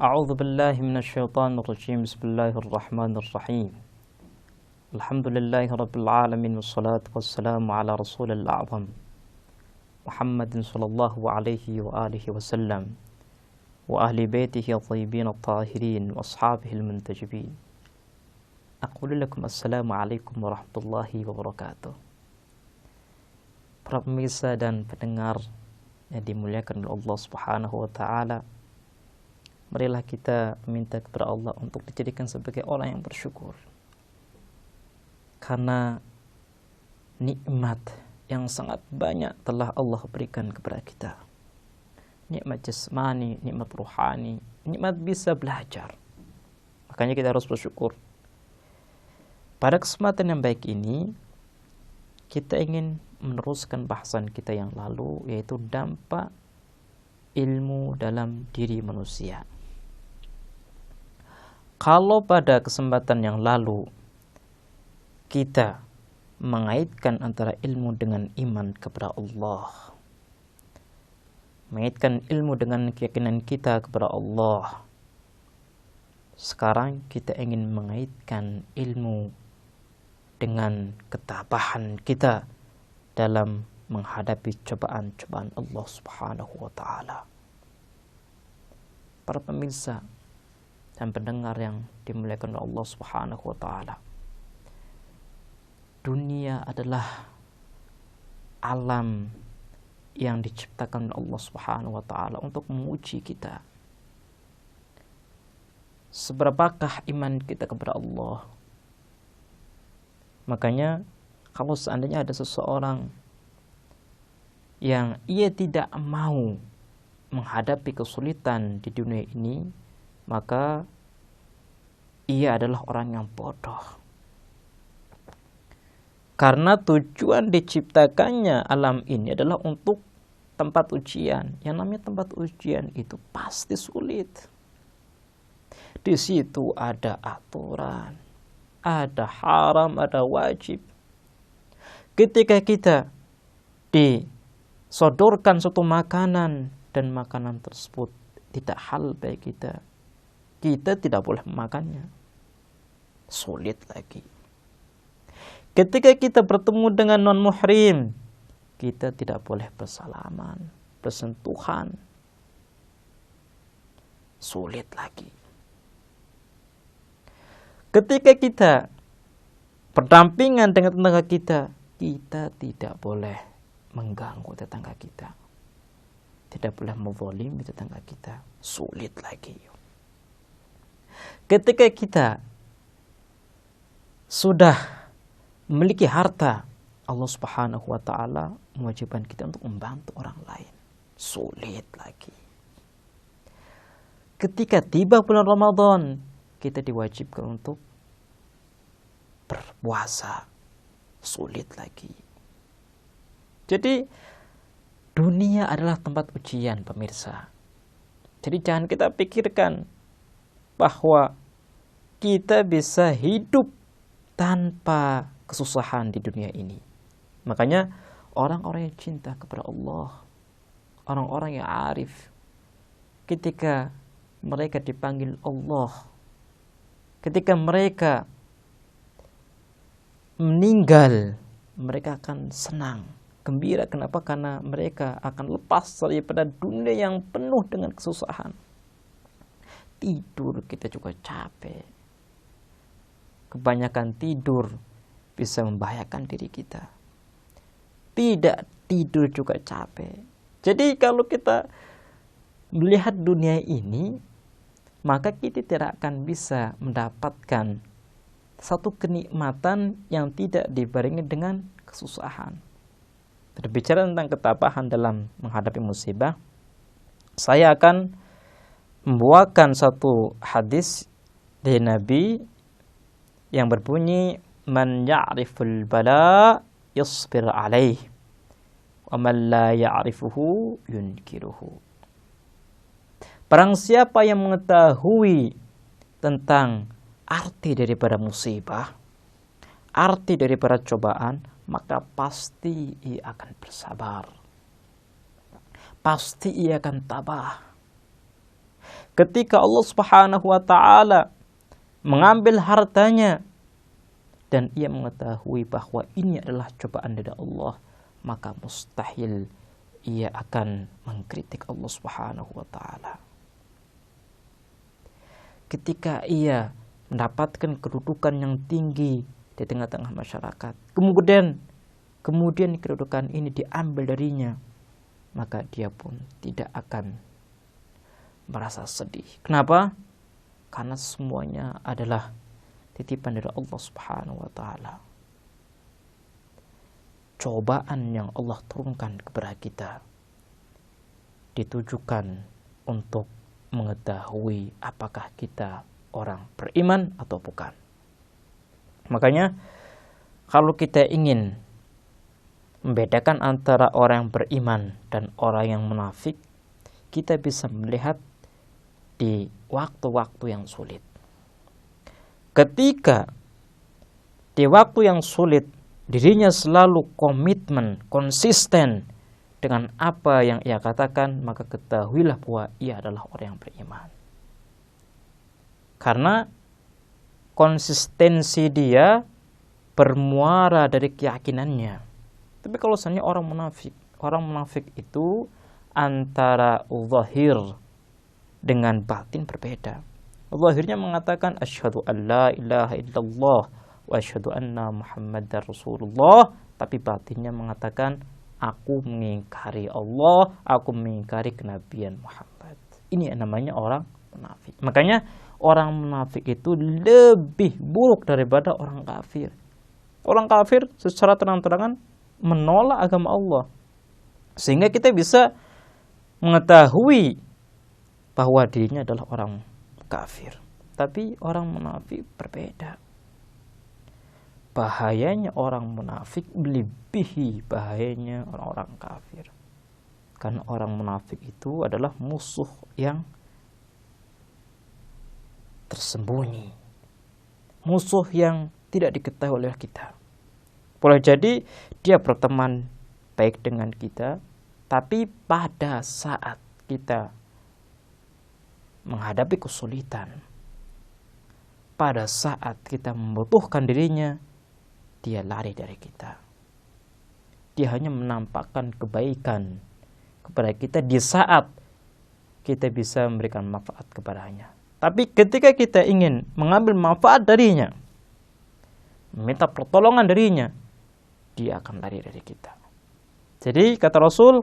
أعوذ بالله من الشيطان الرجيم بسم الله الرحمن الرحيم الحمد لله رب العالمين والصلاة والسلام على رسول الأعظم محمد صلى الله عليه وآله وسلم وأهل بيته الطيبين الطاهرين وأصحابه المنتجبين أقول لكم السلام عليكم ورحمة الله وبركاته. Para pemirsa dan pendengar yang dimuliakan oleh Allah Subhanahu wa taala, marilah kita meminta kepada Allah untuk dijadikan sebagai orang yang bersyukur. Karena nikmat yang sangat banyak telah Allah berikan kepada kita. Nikmat jasmani, nikmat ruhani, nikmat bisa belajar. Makanya kita harus bersyukur. Pada kesempatan yang baik ini, kita ingin meneruskan bahasan kita yang lalu, yaitu dampak ilmu dalam diri manusia. Kalau pada kesempatan yang lalu kita mengaitkan antara ilmu dengan iman kepada Allah, mengaitkan ilmu dengan keyakinan kita kepada Allah, sekarang kita ingin mengaitkan ilmu dengan ketabahan kita dalam menghadapi cobaan-cobaan Allah Subhanahu wa taala. Para pemirsa dan pendengar yang dimuliakan oleh Allah Subhanahu wa taala, dunia adalah alam yang diciptakan oleh Allah Subhanahu wa taala untuk menguji kita. Seberapakah iman kita kepada Allah? Makanya kalau seandainya ada seseorang yang ia tidak mau menghadapi kesulitan di dunia ini, maka ia adalah orang yang bodoh. Karena tujuan diciptakannya alam ini adalah untuk tempat ujian. Yang namanya tempat ujian itu pasti sulit. Di situ ada aturan, ada haram, ada wajib. Ketika kita disodorkan suatu makanan dan makanan tersebut tidak halal bagi kita, kita tidak boleh memakannya. Sulit lagi. Ketika kita bertemu dengan non-muhrim, kita tidak boleh bersalaman, bersentuhan. Sulit lagi. Ketika kita berdampingan dengan tetangga kita, kita tidak boleh mengganggu tetangga kita. Tidak boleh menzalimi tetangga kita. Sulit lagi. Ketika kita sudah memiliki harta, Allah Subhanahu wa taala mewajibkan kita untuk membantu orang lain. Sulit lagi. Ketika tiba bulan Ramadan, kita diwajibkan untuk berpuasa. Sulit lagi. Jadi dunia adalah tempat ujian, pemirsa. Jadi jangan kita pikirkan bahwa kita bisa hidup tanpa kesusahan di dunia ini. Makanya orang-orang yang cinta kepada Allah, orang-orang yang arif, ketika mereka dipanggil Allah, ketika mereka meninggal, mereka akan senang, gembira. Kenapa? Karena mereka akan lepas daripada dunia yang penuh dengan kesusahan. Tidur kita juga capek. Kebanyakan tidur bisa membahayakan diri kita. Tidak tidur juga capek. Jadi kalau kita melihat dunia ini, maka kita tidak akan bisa mendapatkan satu kenikmatan yang tidak dibarengi dengan kesusahan. Berbicara tentang ketabahan dalam menghadapi musibah, saya akan membawakan satu hadis dari Nabi yang berbunyi, man ya'riful bala yasbir alaih wa man la ya'rifuhu yunkiruhu. Barang siapa yang mengetahui tentang arti daripada musibah, arti daripada cobaan, maka pasti ia akan bersabar. Pasti ia akan tabah. Ketika Allah Subhanahu wa taala mengambil hartanya dan ia mengetahui bahwa ini adalah cobaan dari Allah, maka mustahil ia akan mengkritik Allah Subhanahu wa taala. Ketika ia mendapatkan kedudukan yang tinggi di tengah-tengah masyarakat, kemudian kedudukan ini diambil darinya, maka dia pun tidak akan merasa sedih. Kenapa? Karena semuanya adalah titipan dari Allah Subhanahu wa taala. Cobaan yang Allah turunkan kepada kita ditujukan untuk mengetahui apakah kita orang beriman atau bukan. Makanya kalau kita ingin membedakan antara orang yang beriman dan orang yang munafik, kita bisa melihat di waktu-waktu yang sulit. Ketika di waktu yang sulit dirinya selalu komitmen, konsisten dengan apa yang ia katakan, maka ketahuilah bahwa ia adalah orang yang beriman. Karena konsistensi dia bermuara dari keyakinannya. Tapi kalau misalnya orang munafik itu antara zahir dengan batin berbeda. Zahirnya mengatakan asyhadu an la ilaha illallah wa asyhadu anna muhammadar rasulullah, tapi batinnya mengatakan aku mengingkari Allah, aku mengingkari kenabian Muhammad. Ini yang namanya orang munafik. Makanya orang munafik itu lebih buruk daripada orang kafir. Orang kafir secara terang-terangan menolak agama Allah, sehingga kita bisa mengetahui bahwa dirinya adalah orang kafir. Tapi orang munafik berbeda. Bahayanya orang munafik melebihi bahayanya orang-orang kafir. Karena orang munafik itu adalah musuh yang tersembunyi, musuh yang tidak diketahui oleh kita. Boleh jadi dia berteman baik dengan kita, tapi pada saat kita menghadapi kesulitan, pada saat kita membutuhkan dirinya, dia lari dari kita. Dia hanya menampakkan kebaikan kepada kita di saat kita bisa memberikan manfaat kepadanya. Tapi ketika kita ingin mengambil manfaat darinya, meminta pertolongan darinya, dia akan lari dari kita. Jadi kata Rasul,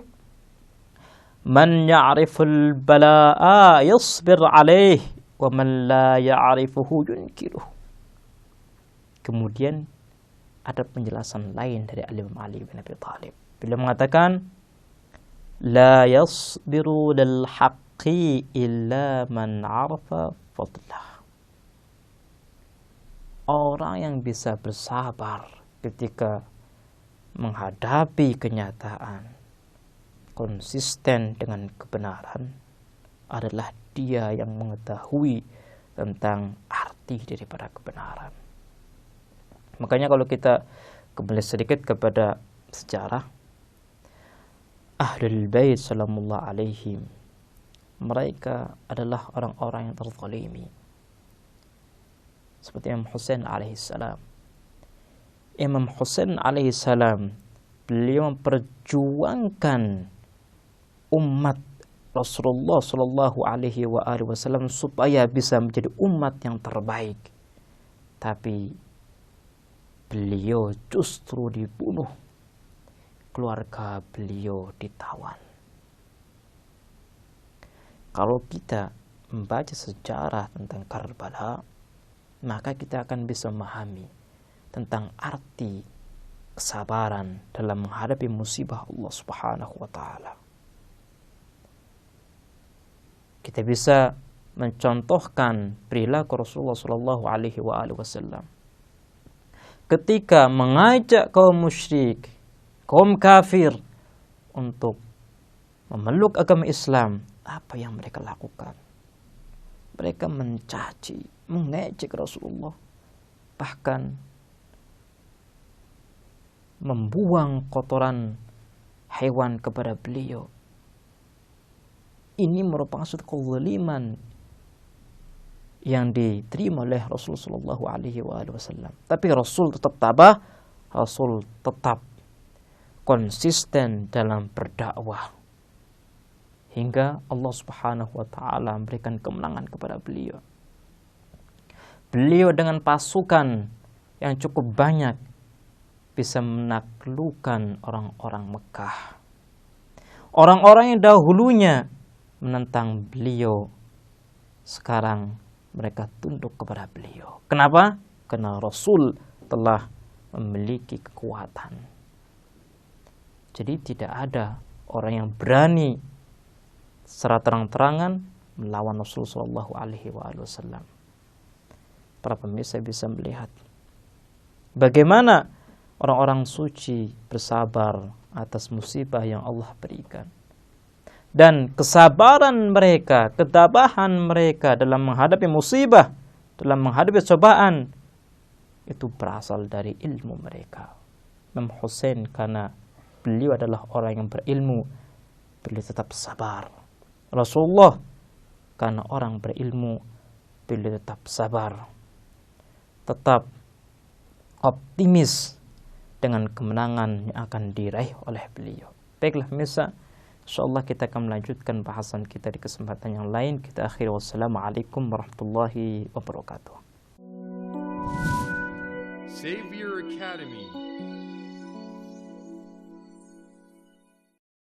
man ya'riful bala'a yasbir alaih wa man la ya'rifuhu yunkiruh. Kemudian ada penjelasan lain dari Imam Ali bin Abi Thalib. Beliau mengatakan, la yasbiru lil haqqi illa man 'arafa fadlah. Orang yang bisa bersabar ketika menghadapi kenyataan, konsisten dengan kebenaran, adalah dia yang mengetahui tentang arti daripada kebenaran. Makanya kalau kita kembali sedikit kepada sejarah, Ahlul Bait sallallahu alaihim, mereka adalah orang-orang yang terzalimi. Seperti Imam Husain alaihissalam. Imam Husain alaihissalam, beliau memperjuangkan umat Rasulullah sallallahu alaihi wasallam supaya bisa menjadi umat yang terbaik. Tapi beliau justru dibunuh, keluarga beliau ditawan. Kalau kita membaca sejarah tentang Karbala, maka kita akan bisa memahami tentang arti kesabaran dalam menghadapi musibah Allah Subhanahu wa taala. Kita bisa mencontohkan perilaku Rasulullah sallallahu alaihi wasallam ketika mengajak kaum musyrik, kaum kafir untuk memeluk agama Islam. Apa yang mereka lakukan? Mereka mencaci, mengejek Rasulullah, bahkan membuang kotoran hewan kepada beliau. ini merupakan suatu kezaliman yang diterima oleh Rasul sallallahu alaihi wasallam. Tapi Rasul tetap tabah, Rasul tetap konsisten dalam berdakwah hingga Allah Subhanahu wa taala memberikan kemenangan kepada beliau. Beliau dengan pasukan yang cukup banyak bisa menaklukkan orang-orang Mekah. Orang-orang yang dahulunya menentang beliau, sekarang mereka tunduk kepada beliau. Kenapa? Karena Rasul telah memiliki kekuatan. Jadi tidak ada orang yang berani secara terang-terangan melawan Rasul sallallahu alaihi wasallam. Para pemirsa bisa melihat bagaimana orang-orang suci bersabar atas musibah yang Allah berikan. Dan kesabaran mereka, ketabahan mereka dalam menghadapi musibah, dalam menghadapi cobaan, itu berasal dari ilmu mereka. Imam Hussein karena beliau adalah orang yang berilmu, beliau tetap sabar. Rasulullah karena orang berilmu, beliau tetap sabar, tetap optimis dengan kemenangan yang akan diraih oleh beliau. Baiklah pemirsa, insyaallah kita akan melanjutkan bahasan kita di kesempatan yang lain. Kita akhiri, wassalamualaikum warahmatullahi wabarakatuh. Savior Academy.